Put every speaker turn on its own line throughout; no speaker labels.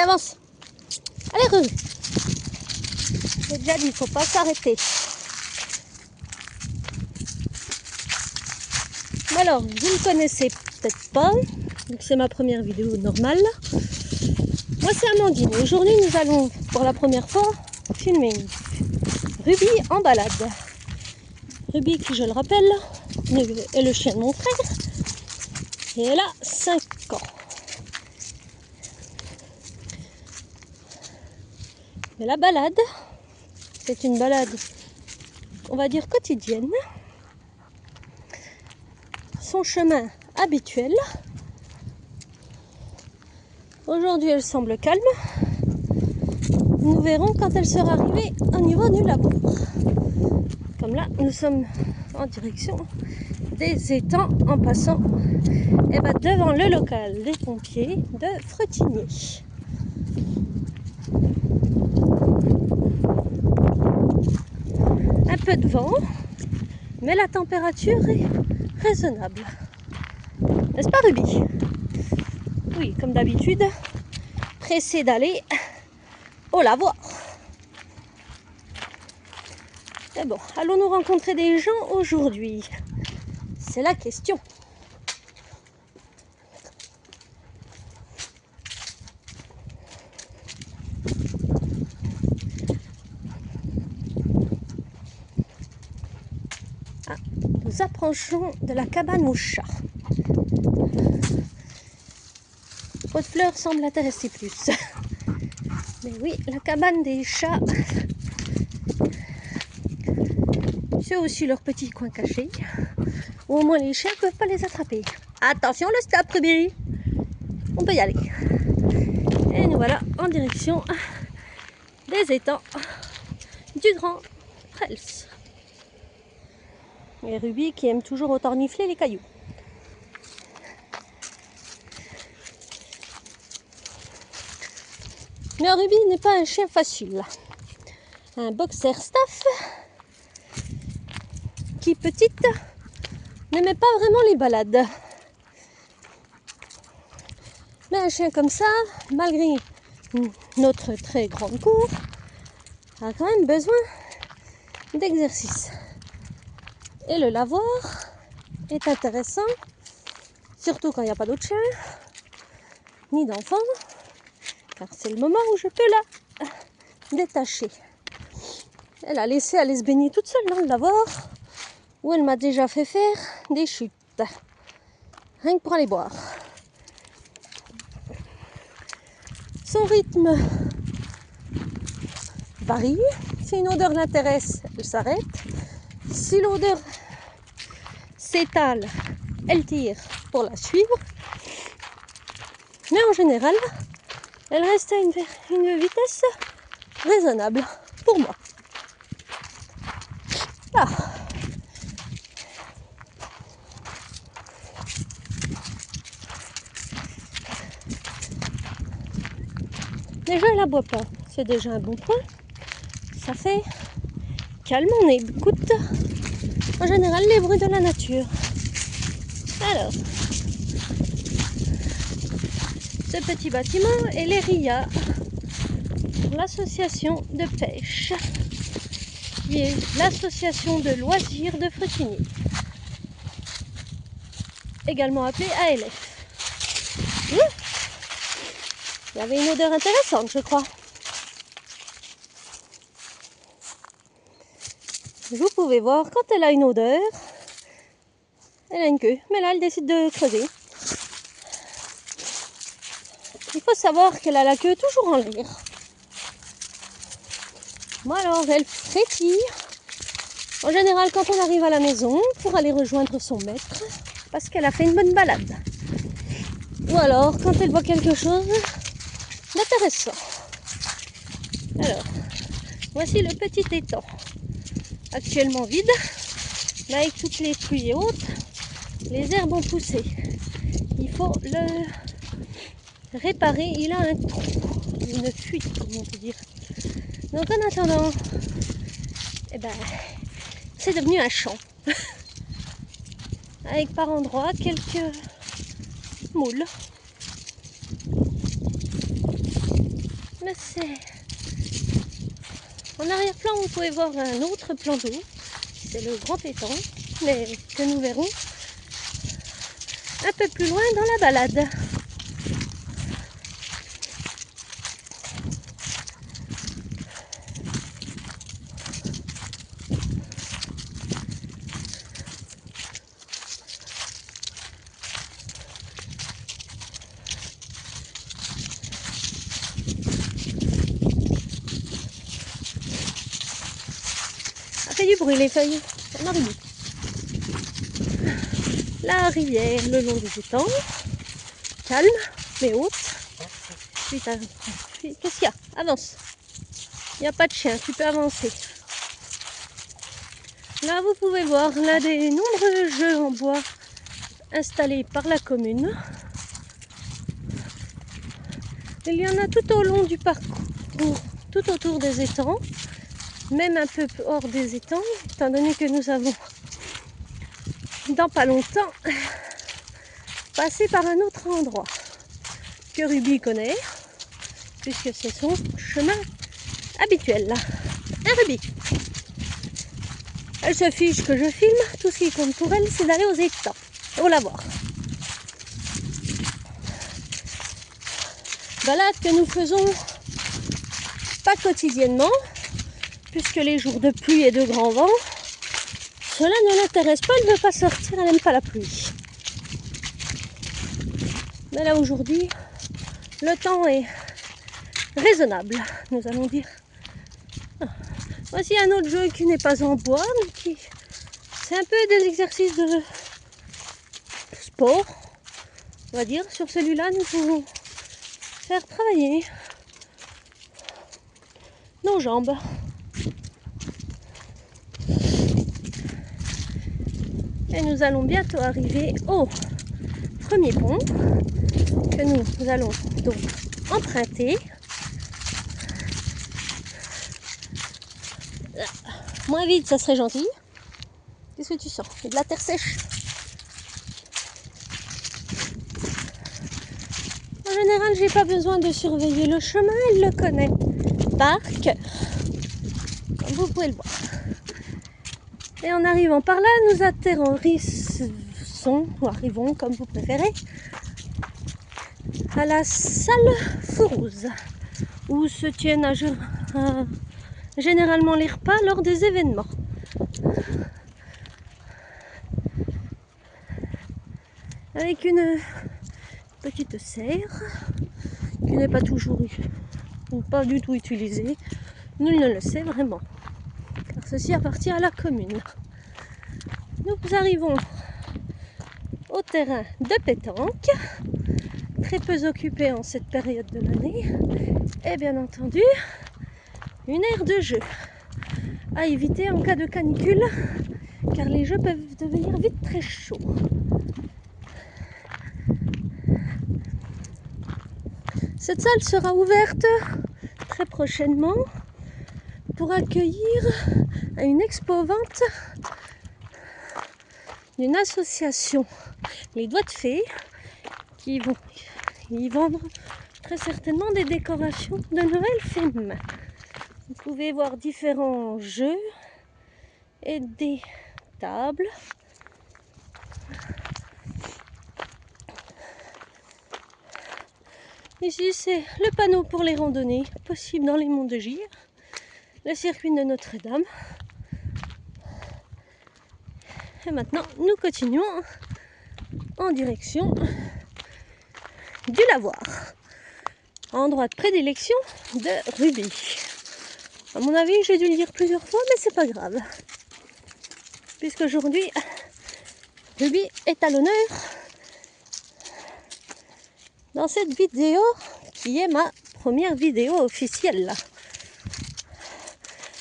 avance. Allez, Ruby. J'ai déjà dit, il ne faut pas s'arrêter. Alors, vous ne me connaissez peut-être pas, donc c'est ma première vidéo normale. Moi, c'est Amandine. Aujourd'hui, nous allons, pour la première fois, filmer Ruby en balade. Ruby, qui, je le rappelle, est le chien de mon frère. Et elle a 5 ans. Mais la balade, c'est une balade, on va dire quotidienne. Son chemin habituel. Aujourd'hui, elle semble calme. Nous verrons quand elle sera arrivée au niveau du labour. Comme là, nous sommes en direction des étangs en passant devant le local des pompiers de Fretigné. Un peu de vent, mais la température est raisonnable. N'est-ce pas, Ruby? Oui, comme d'habitude, pressée d'aller au lavoir. Mais bon, allons-nous rencontrer des gens aujourd'hui? C'est la question. Ah, nous approchons de la cabane aux chats. Pot de fleurs semble intéresser plus. Mais oui, la cabane des chats, c'est aussi leur petit coin caché, où au moins les chiens ne peuvent pas les attraper. Attention le stop, Ruby! On peut y aller. Et nous voilà en direction des étangs du Grand Prels. Et Ruby qui aime toujours autornifler les cailloux. Mais Ruby n'est pas un chien facile. Un boxer staff qui, petite, n'aimait pas vraiment les balades. Mais un chien comme ça, malgré notre très grande cour, a quand même besoin d'exercice. Et le lavoir est intéressant, surtout quand il n'y a pas d'autres chiens, ni d'enfants, car c'est le moment où je peux la détacher. Elle a laissé aller se baigner toute seule dans le lavoir, où elle m'a déjà fait faire des chutes, rien que pour aller boire. Son rythme varie. Si une odeur l'intéresse, elle s'arrête. Si l'odeur s'étale, elle tire pour la suivre. Mais en général, elle reste à une vitesse raisonnable pour moi. Ah. Déjà, elle aboie pas. C'est déjà un bon point. Ça fait calme, on écoute en général les bruits de la nature. Alors, ce petit bâtiment est l'ERIA, l'association de pêche, qui est l'association de loisirs de Fretigné, également appelée ALF. Il y avait une odeur intéressante, je crois. Vous pouvez voir, quand elle a une odeur, elle a une queue. Mais là, elle décide de creuser. Il faut savoir qu'elle a la queue toujours en l'air. Moi, alors, elle frétille. En général, quand on arrive à la maison, pour aller rejoindre son maître, parce qu'elle a fait une bonne balade. Ou alors, quand elle voit quelque chose d'intéressant. Alors, voici le petit étang. Actuellement vide, mais avec toutes les pluies et autres, les herbes ont poussé. Il faut le réparer. Il a un trou, une fuite, comme on peut dire. Donc en attendant, c'est devenu un champ. Avec par endroits quelques moules. Mais c'est... En arrière-plan, vous pouvez voir un autre plan d'eau. C'est le grand étang, mais que nous verrons un peu plus loin dans la balade. Ça fait du bruit les feuilles, on arrive. La rivière le long des étangs, calme mais haute. Putain, qu'est-ce qu'il y a? Avance. Il n'y a pas de chien, tu peux avancer. Là, vous pouvez voir l'un des nombreux jeux en bois installés par la commune. Il y en a tout au long du parcours, tout autour des étangs, même un peu hors des étangs, étant donné que nous avons, dans pas longtemps, passé par un autre endroit que Ruby connaît, puisque c'est son chemin habituel. Hein, Ruby? Elle se fiche que je filme, tout ce qui compte pour elle, c'est d'aller aux étangs, pour la voir. Balade que nous faisons pas quotidiennement, puisque les jours de pluie et de grand vent, cela ne l'intéresse pas, elle ne veut pas sortir, elle n'aime pas la pluie. Mais là aujourd'hui, le temps est raisonnable, nous allons dire. Voici un autre jeu qui n'est pas en bois, mais qui c'est un peu des exercices de sport, on va dire. Sur celui-là, nous pouvons faire travailler nos jambes. Et nous allons bientôt arriver au premier pont que nous allons donc emprunter. Moins vite, ça serait gentil. Qu'est-ce que tu sens? C'est de la terre sèche. En général, j'ai pas besoin de surveiller le chemin, il le connaît par cœur, comme vous pouvez le voir. Et en arrivant par là, nous atterrissons, ou arrivons comme vous préférez, à la salle Fourouz, où se tiennent généralement les repas lors des événements. Avec une petite serre qui n'est pas toujours ou pas du tout utilisée. Nul ne le sait vraiment, car ceci appartient à la commune. Nous arrivons au terrain de pétanque, très peu occupé en cette période de l'année, et bien entendu une aire de jeu à éviter en cas de canicule, car les jeux peuvent devenir vite très chauds. Cette salle sera ouverte très prochainement pour accueillir une expo-vente d'une association, les Doigts de Fée, qui vont y vendre très certainement des décorations de Noël fait main. Vous pouvez voir différents jeux et des tables. Ici, c'est le panneau pour les randonnées possibles dans les monts de Gire, le circuit de Notre-Dame. Et maintenant, nous continuons en direction du lavoir, endroit de prédilection de Ruby. À mon avis, j'ai dû le dire plusieurs fois, mais c'est pas grave, puisqu'aujourd'hui, Ruby est à l'honneur dans cette vidéo qui est ma première vidéo officielle.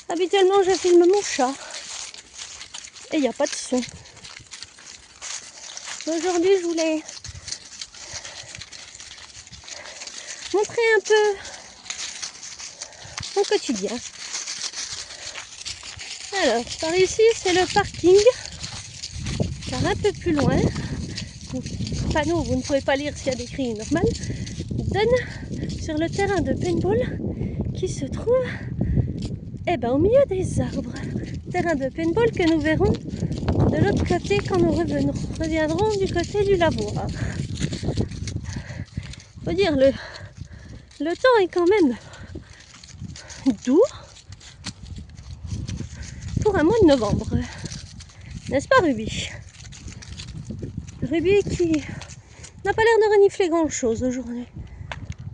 Habituellement, je filme mon chat et il n'y a pas de son. Aujourd'hui, je voulais montrer un peu mon quotidien. Alors, par ici, c'est le parking, car un peu plus loin, le panneau, vous ne pouvez pas lire s'il y a écrit normal, donne sur le terrain de paintball qui se trouve au milieu des arbres. Terrain de paintball que nous verrons de l'autre côté quand nous reviendrons du côté du lavoir. Faut dire, le temps est quand même doux pour un mois de novembre. N'est-ce pas, Ruby? Ruby qui n'a pas l'air de renifler grand chose aujourd'hui.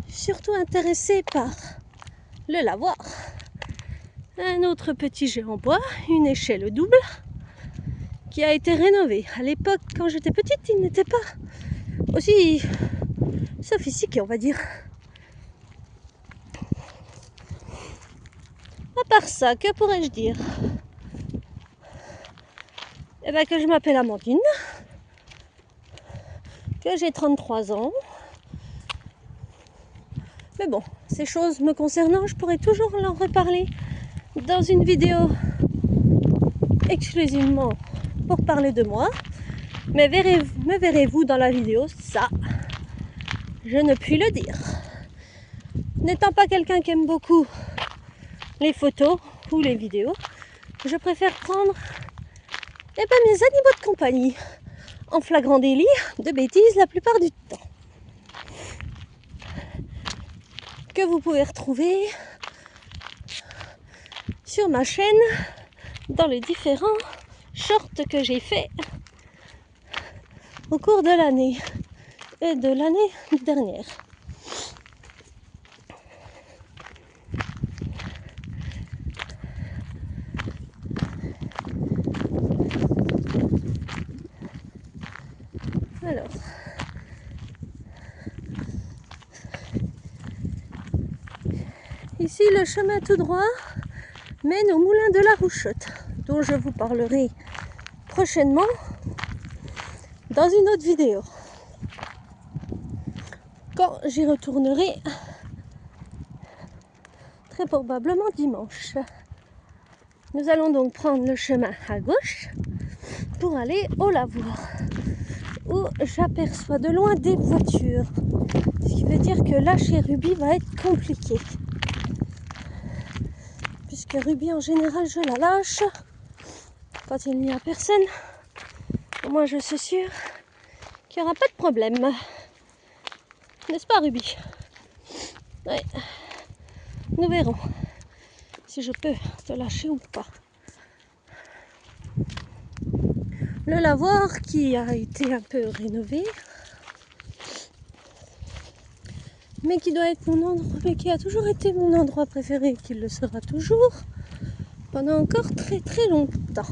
Surtout intéressée par le lavoir. Un autre petit jet en bois, une échelle double qui a été rénovée. À l'époque, quand j'étais petite, il n'était pas aussi sophistiqué, on va dire. À part ça, que pourrais-je dire? Que je m'appelle Amandine, que j'ai 33 ans. Mais bon, ces choses me concernant, je pourrais toujours en reparler dans une vidéo exclusivement pour parler de moi. Mais me verrez-vous dans la vidéo? Ça, je ne puis le dire. N'étant pas quelqu'un qui aime beaucoup les photos ou les vidéos, je préfère prendre mes animaux de compagnie en flagrant délit de bêtises la plupart du temps. Que vous pouvez retrouver sur ma chaîne dans les différents shorts que j'ai fait au cours de l'année et de l'année dernière. Alors, ici le chemin tout droit mène au moulin de la Rouchotte, dont je vous parlerai prochainement dans une autre vidéo. Quand j'y retournerai, très probablement dimanche. Nous allons donc prendre le chemin à gauche pour aller au lavoir, où j'aperçois de loin des voitures. Ce qui veut dire que lâcher Ruby va être compliqué. Puisque Ruby, en général, je la lâche quand il n'y a personne. Au moins, je suis sûre qu'il n'y aura pas de problème. N'est-ce pas, Ruby? Oui. Nous verrons si je peux te lâcher ou pas. Le lavoir qui a été un peu rénové, mais qui doit être mon endroit, mais qui a toujours été mon endroit préféré, qui le sera toujours pendant encore très très longtemps.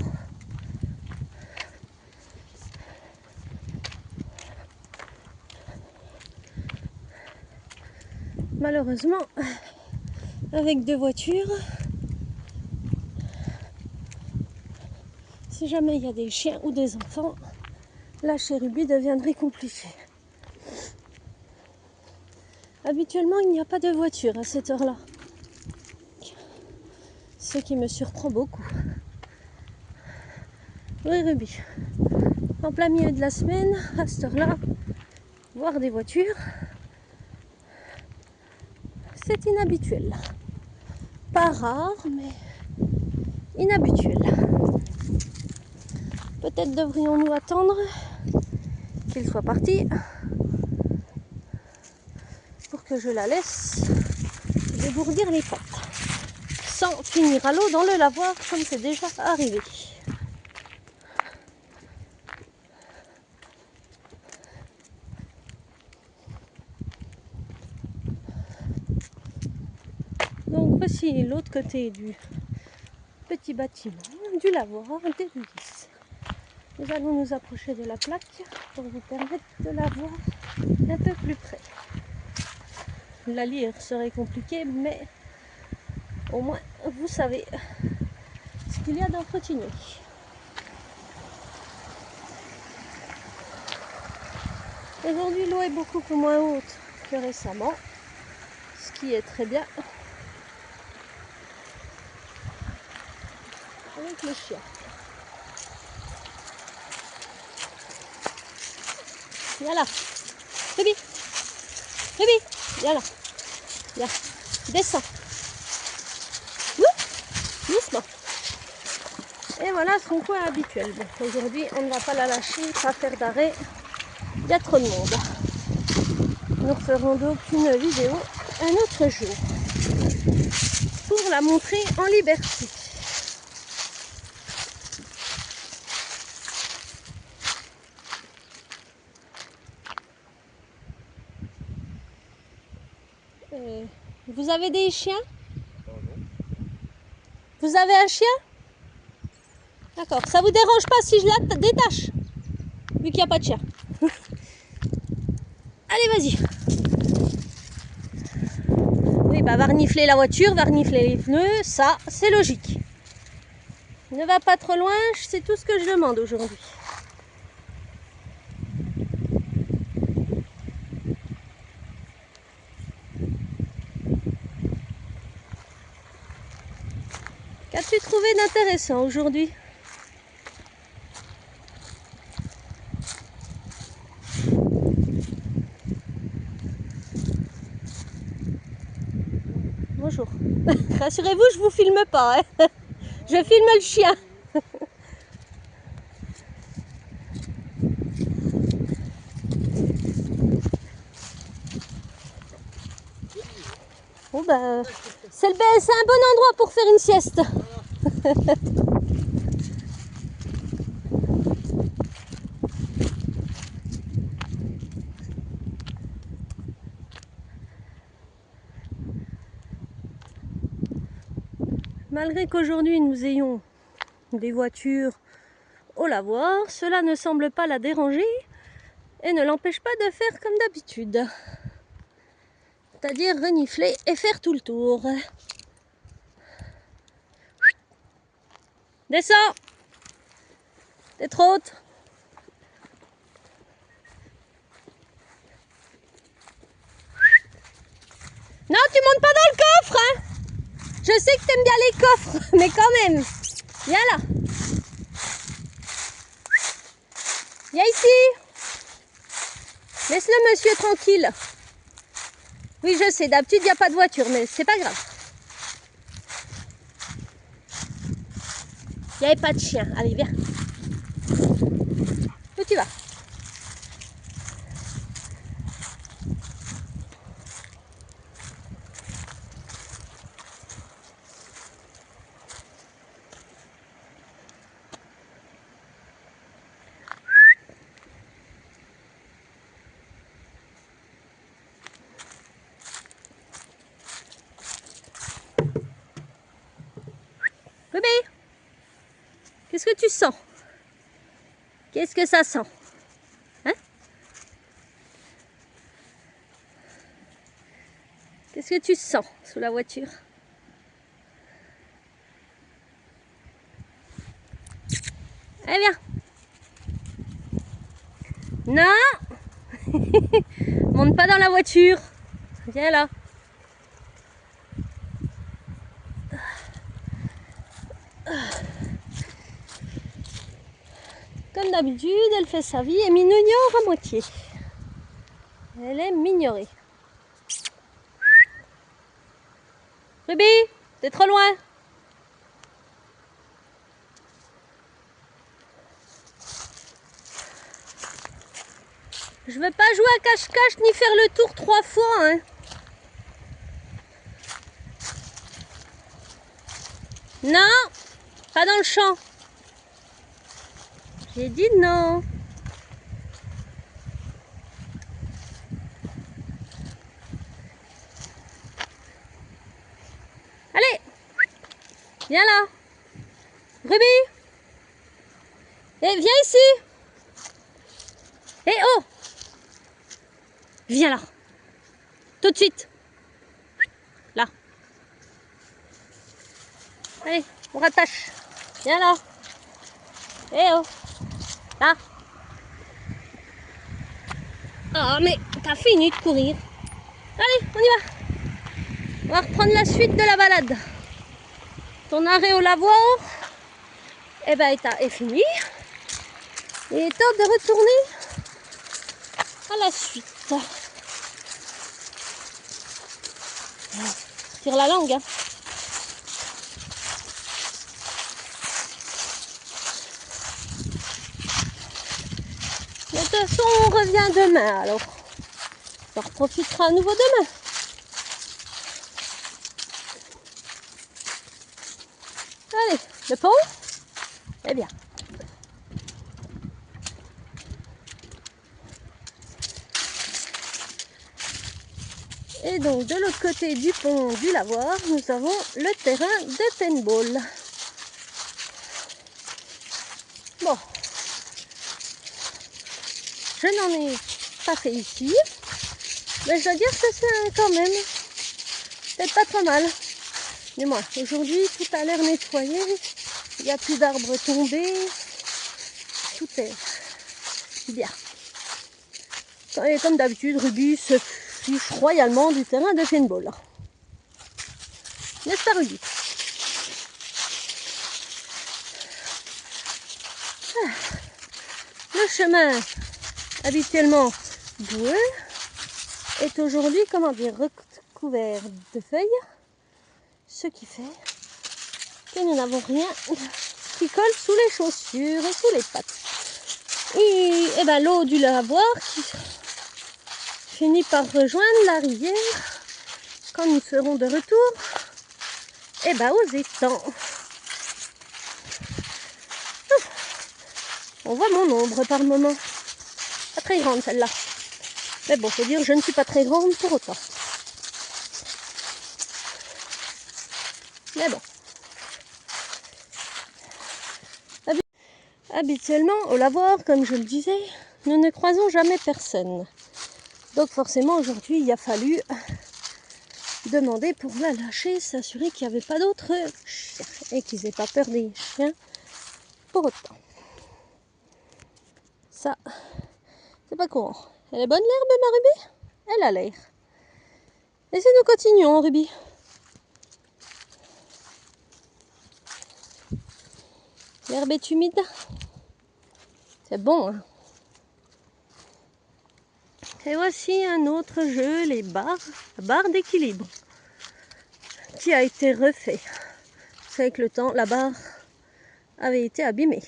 Malheureusement, avec deux voitures, si jamais il y a des chiens ou des enfants, lâcher Ruby deviendrait compliqué. Habituellement, il n'y a pas de voiture à cette heure-là, ce qui me surprend beaucoup. Oui, Ruby, en plein milieu de la semaine, à cette heure-là, voir des voitures, c'est inhabituel. Pas rare, mais inhabituel. Peut-être devrions-nous attendre qu'il soit parti pour que je la laisse dégourdir les pattes, sans finir à l'eau dans le lavoir comme c'est déjà arrivé. Donc voici l'autre côté du petit bâtiment du lavoir des Ruby. Nous allons nous approcher de la plaque pour vous permettre de la voir un peu plus près. La lire serait compliqué, mais au moins vous savez ce qu'il y a d'entretenu. Aujourd'hui, l'eau est beaucoup moins haute que récemment, ce qui est très bien avec les chiens. Viens là, Ruby, Ruby, viens là, viens, descends, Et voilà son coin habituel. Bon, aujourd'hui, on ne va pas la lâcher, pas faire d'arrêt. Il y a trop de monde. Nous referons donc une vidéo un autre jour pour la montrer en liberté. Vous avez des chiens? Vous avez un chien? D'accord. Ça vous dérange pas si je la détache? Vu qu'il n'y a pas de chien. Allez, vas-y. Oui, bah va renifler la voiture, va renifler les pneus, ça, c'est logique. Ne va pas trop loin, c'est tout ce que je demande aujourd'hui. Qu'as-tu trouvé d'intéressant aujourd'hui? Bonjour. Rassurez-vous, je vous filme pas. Hein. Je filme le chien. Bon ben, c'est un bon endroit pour faire une sieste. Malgré qu'aujourd'hui nous ayons des voitures au lavoir, cela ne semble pas la déranger et ne l'empêche pas de faire comme d'habitude. C'est-à-dire renifler et faire tout le tour. Descends! T'es trop haute. Non, tu montes pas dans le coffre, hein! Je sais que t'aimes bien les coffres, mais quand même. Viens là. Viens ici. Laisse le monsieur tranquille. Oui, je sais, d'habitude, il n'y a pas de voiture, mais c'est pas grave. Il n'y avait pas de chien. Allez, viens. Où tu vas? Bébé, qu'est-ce que tu sens? Qu'est-ce que ça sent? Hein? Qu'est-ce que tu sens sous la voiture? Allez, viens. Non. Monte pas dans la voiture. Viens là. Comme d'habitude, elle fait sa vie et m'ignore à moitié. Elle est mignorée. Ruby, t'es trop loin. Je veux pas jouer à cache-cache ni faire le tour 3 fois. Hein. Non, pas dans le champ. J'ai dit non. Allez, viens là. Ruby. Eh, viens ici. Eh oh. Viens là. Tout de suite. Là. Allez, on rattache. Viens là. Eh oh. Là. Ah, mais t'as fini de courir. Allez, on y va. On va reprendre la suite de la balade. Ton arrêt au lavoir, eh ben, est fini. Il est temps de retourner à la suite. Tire la langue. Hein. toute façon, on revient demain, alors on en profitera à nouveau demain. Allez, le pont? Eh bien. Et donc, de l'autre côté du pont du lavoir, nous avons le terrain de paintball. Bon, je n'en ai pas fait ici, mais je dois dire que c'est quand même peut-être pas trop mal. Mais moi, aujourd'hui, tout a l'air nettoyé, il n'y a plus d'arbres tombés, tout est bien. Et comme d'habitude, Ruby se fiche royalement du terrain de paintball. N'est-ce pas, Ruby? Le chemin habituellement boueux est aujourd'hui, comment dire, recouvert de feuilles, ce qui fait que nous n'avons rien qui colle sous les chaussures et sous les pattes. Et ben, l'eau du lavoir qui finit par rejoindre la rivière quand nous serons de retour et ben, aux étangs. On voit mon ombre par moment. Pas très grande celle-là. Mais bon, faut dire, je ne suis pas très grande pour autant. Mais bon. Habituellement, au lavoir, comme je le disais, nous ne croisons jamais personne. Donc forcément, aujourd'hui, il a fallu demander pour la lâcher, s'assurer qu'il n'y avait pas d'autres chiens et qu'ils n'aient pas peur des chiens pour autant. Ça, c'est pas courant. Elle est bonne l'herbe, ma Ruby? Elle a l'air. Et si nous continuons, Ruby? L'herbe est humide. C'est bon, hein? Et voici un autre jeu, les barres, la barre d'équilibre, qui a été refait. C'est avec le temps, la barre avait été abîmée.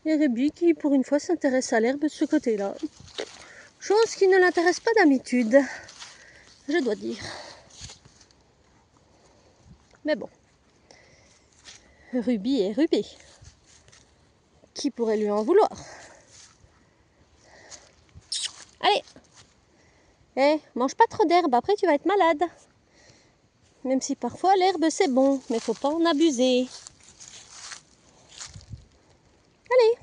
Et Ruby qui, pour une fois, s'intéresse à l'herbe de ce côté-là. Chose qui ne l'intéresse pas d'habitude, je dois dire. Mais bon. Ruby est Ruby. Qui pourrait lui en vouloir? Allez! Eh, mange pas trop d'herbe, après tu vas être malade. Même si parfois l'herbe c'est bon, mais faut pas en abuser. Allez!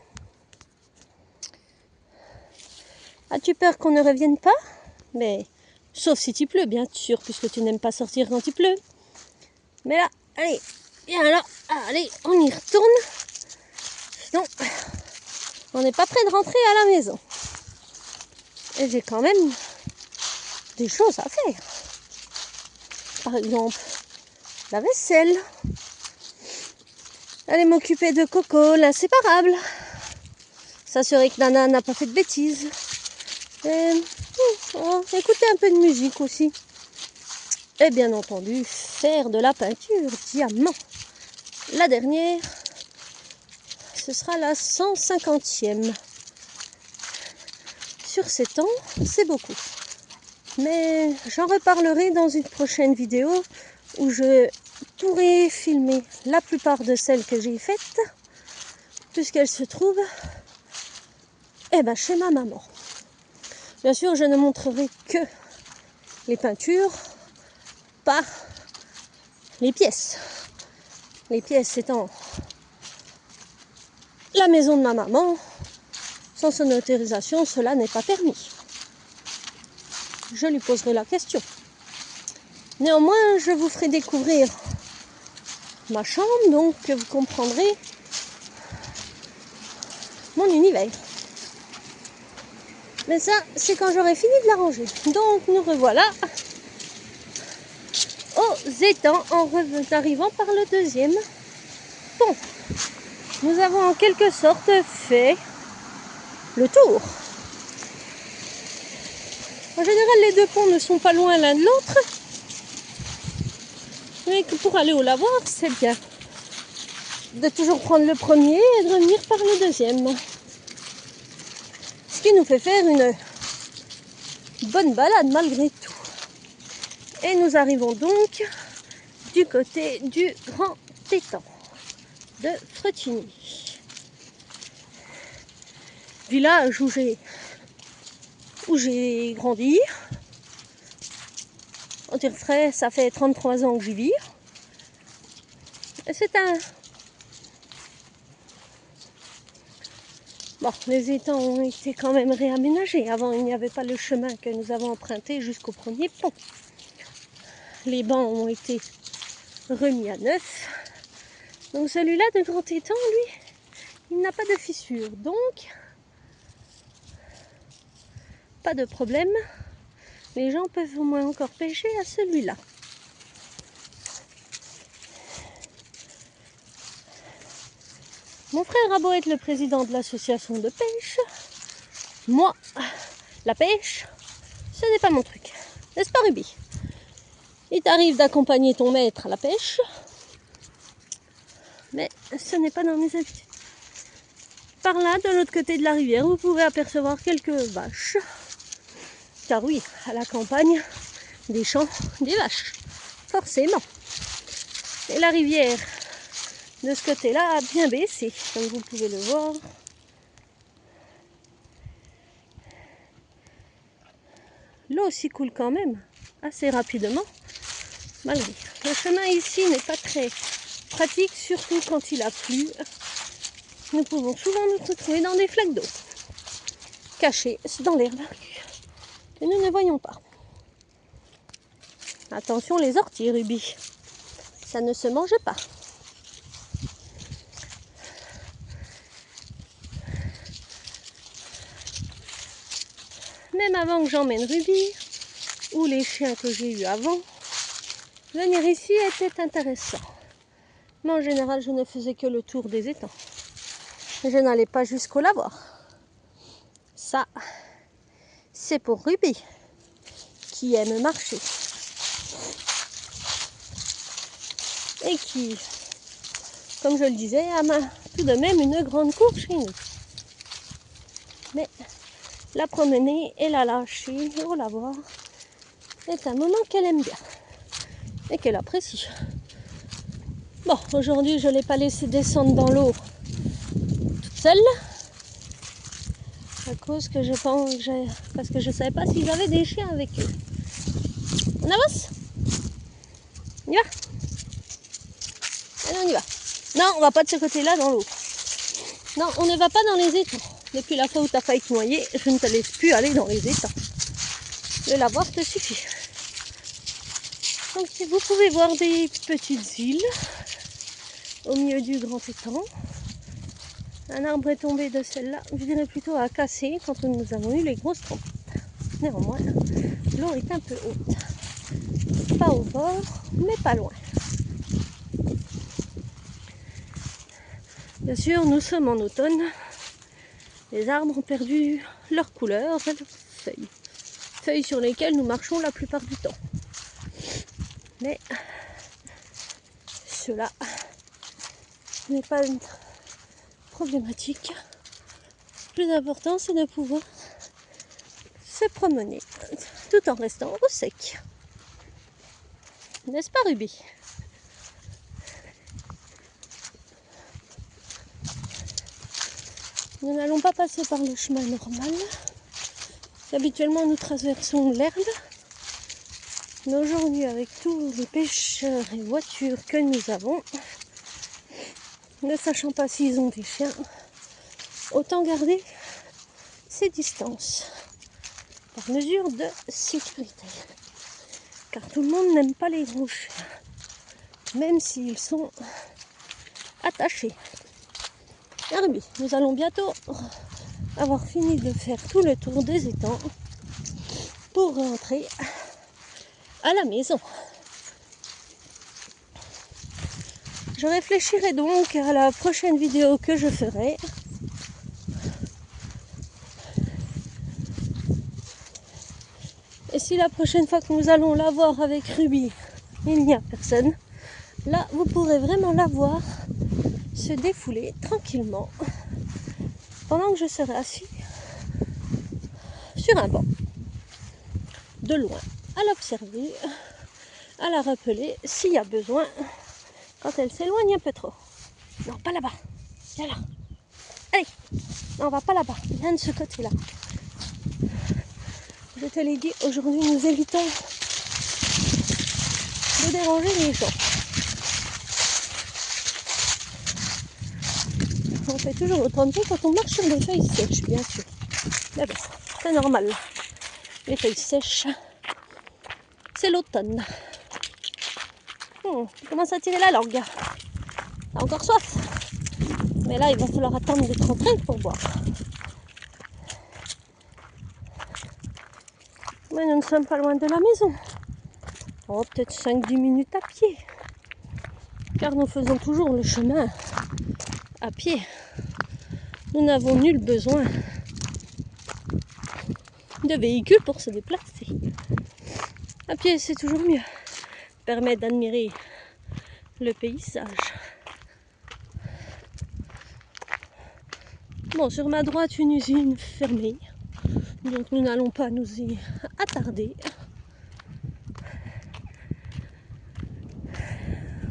As-tu peur qu'on ne revienne pas? Mais, sauf si il pleut, bien sûr, puisque tu n'aimes pas sortir quand il pleut. Mais là, allez, viens là, allez, on y retourne. Sinon, on n'est pas prêt de rentrer à la maison. Et j'ai quand même des choses à faire. Par exemple, la vaisselle. Aller m'occuper de Coco, l'inséparable. S'assurer que Nana n'a pas fait de bêtises. Et écouter un peu de musique aussi. Et bien entendu, faire de la peinture diamant. La dernière, ce sera la 150e. Sur 7 ans, c'est beaucoup. Mais j'en reparlerai dans une prochaine vidéo où je pourrai filmer la plupart de celles que j'ai faites, puisqu'elles se trouvent chez ma maman. Bien sûr, je ne montrerai que les peintures, pas les pièces. Les pièces étant la maison de ma maman, sans son autorisation, cela n'est pas permis. Je lui poserai la question. Néanmoins, je vous ferai découvrir ma chambre, donc que vous comprendrez mon univers. Mais ça, c'est quand j'aurai fini de la ranger. Donc, nous revoilà aux étangs en arrivant par le deuxième pont. Nous avons en quelque sorte fait le tour. En général, les deux ponts ne sont pas loin l'un de l'autre. Mais que pour aller au lavoir, c'est bien de toujours prendre le premier et de revenir par le deuxième. qui nous fait faire une bonne balade malgré tout. Et nous arrivons donc du côté du grand étang de Fretigny. Village où j'ai grandi. En dire frais, ça fait 33 ans que j'y vis. Et c'est un... Bon, les étangs ont été quand même réaménagés. Avant, il n'y avait pas le chemin que nous avons emprunté jusqu'au premier pont. Les bancs ont été remis à neuf. Donc celui-là de grand étang, lui, il n'a pas de fissure. Donc, pas de problème. Les gens peuvent au moins encore pêcher à celui-là. Mon frère a beau être le président de l'association de pêche, moi, la pêche, ce n'est pas mon truc. N'est-ce pas, Ruby? Il t'arrive d'accompagner ton maître à la pêche, mais ce n'est pas dans mes habitudes. Par là, de l'autre côté de la rivière, vous pouvez apercevoir quelques vaches. Car oui, à la campagne, des champs, des vaches, forcément. Et la rivière, de ce côté-là, a bien baissé, comme vous pouvez le voir. L'eau s'y coule quand même, assez rapidement, malgré. Le chemin ici n'est pas très pratique, surtout quand il a plu. Nous pouvons souvent nous retrouver dans des flaques d'eau, cachées dans l'herbe, que nous ne voyons pas. Attention les orties, Ruby, ça ne se mange pas. Même avant que j'emmène Ruby, ou les chiens que j'ai eus avant, venir ici était intéressant. Mais en général, je ne faisais que le tour des étangs. Je n'allais pas jusqu'au lavoir. Ça, c'est pour Ruby, qui aime marcher. Et qui, comme je le disais, a tout de même une grande cour chez nous. Mais la promener et la lâcher au lavoir est un moment qu'elle aime bien et qu'elle apprécie. Bon, aujourd'hui, je ne l'ai pas laissé descendre dans l'eau toute seule à cause que je pense parce que je ne savais pas s'ils avaient des chiens avec eux. On avance? On y va? Allez, on y va. Non, on va pas de ce côté-là dans l'eau. Non, on ne va pas dans les étangs. Depuis la fois où tu as failli te noyer, je ne te laisse plus aller dans les étangs. Le lavoir te suffit. Donc vous pouvez voir des petites îles au milieu du grand étang. Un arbre est tombé de celle-là, je dirais plutôt à casser quand nous avons eu les grosses tempêtes. Néanmoins, l'eau est un peu haute. Pas au bord, mais pas loin. Bien sûr, nous sommes en automne. Les arbres ont perdu leur couleur et leurs feuilles. Feuilles sur lesquelles nous marchons la plupart du temps. Mais cela n'est pas une problématique. Le plus important, c'est de pouvoir se promener tout en restant au sec. N'est-ce pas, Ruby? Nous n'allons pas passer par le chemin normal. Habituellement, nous traversons l'herbe. Mais aujourd'hui, avec tous les pêcheurs et voitures que nous avons, ne sachant pas s'ils ont des chiens, autant garder ces distances par mesure de sécurité. Car tout le monde n'aime pas les gros chiens, même s'ils sont attachés. Et Ruby, nous allons bientôt avoir fini de faire tout le tour des étangs pour rentrer à la maison. Je réfléchirai donc à la prochaine vidéo que je ferai. Et si la prochaine fois que nous allons la voir avec Ruby, il n'y a personne, là vous pourrez vraiment la voir se défouler tranquillement pendant que je serai assis sur un banc, de loin, à l'observer, à la rappeler s'il y a besoin, quand elle s'éloigne un peu trop. Non, pas là-bas, viens là. Allez, non, on va pas là-bas, viens de ce côté-là. Je te l'ai dit, aujourd'hui nous évitons de déranger les gens. On fait toujours autant de bruit quand on marche sur des feuilles sèches, bien sûr. Mais bon, c'est normal. Les feuilles sèches, c'est l'automne. Tu commences à tirer la langue. T'as encore soif. Mais là, il va falloir attendre d'être rentré pour boire. Mais nous ne sommes pas loin de la maison. Oh, peut-être 5-10 minutes à pied. Car nous faisons toujours le chemin à pied. Nous n'avons nul besoin de véhicules pour se déplacer. À pied, c'est toujours mieux. Permet d'admirer le paysage. Bon, sur ma droite, une usine fermée. Donc nous n'allons pas nous y attarder.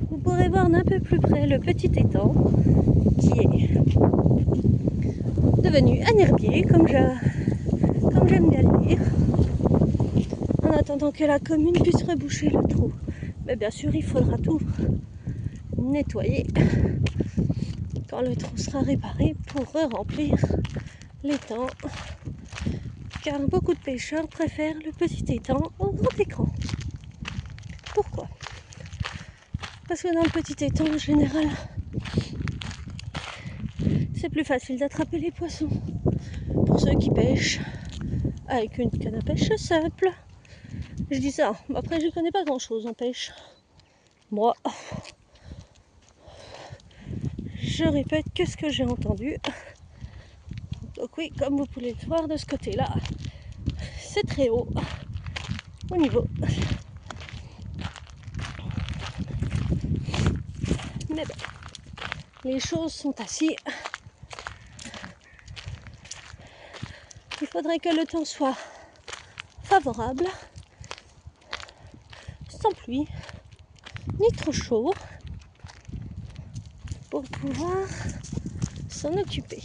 Vous pourrez voir d'un peu plus près le petit étang qui est devenu un herbier, comme j'aime bien le dire, en attendant que la commune puisse reboucher le trou. Mais bien sûr, il faudra tout nettoyer quand le trou sera réparé pour remplir l'étang, car beaucoup de pêcheurs préfèrent le petit étang au grand écran. Pourquoi ? Parce que dans le petit étang, en général, c'est plus facile d'attraper les poissons pour ceux qui pêchent avec une canne à pêche simple. Je dis ça, après je connais pas grand chose en pêche. Moi, je répète que ce que j'ai entendu. Donc oui, comme vous pouvez le voir de ce côté-là, c'est très haut au niveau. Mais bon, les choses sont ainsi. Il faudrait que le temps soit favorable, sans pluie, ni trop chaud, pour pouvoir s'en occuper.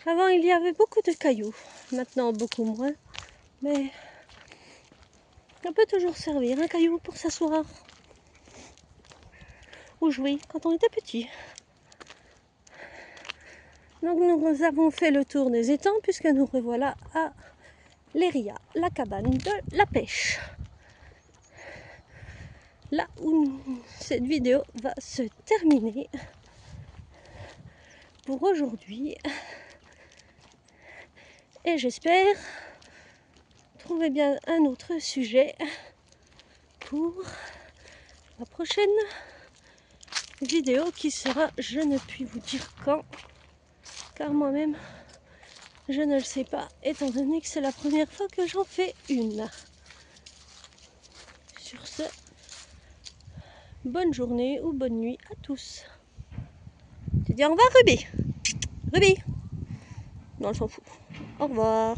Avant, il y avait beaucoup de cailloux, maintenant beaucoup moins, mais on peut toujours servir un caillou pour s'asseoir ou jouer quand on était petit. Donc nous avons fait le tour des étangs puisque nous revoilà à Léria, la cabane de la pêche. Là où cette vidéo va se terminer pour aujourd'hui. Et j'espère trouver bien un autre sujet pour la prochaine vidéo qui sera, je ne puis vous dire quand, car moi-même je ne le sais pas, étant donné que c'est la première fois que j'en fais une. Sur ce, bonne journée ou bonne nuit à tous. Tu dis au revoir, Ruby. Ruby. Non, elle s'en fout. Au revoir.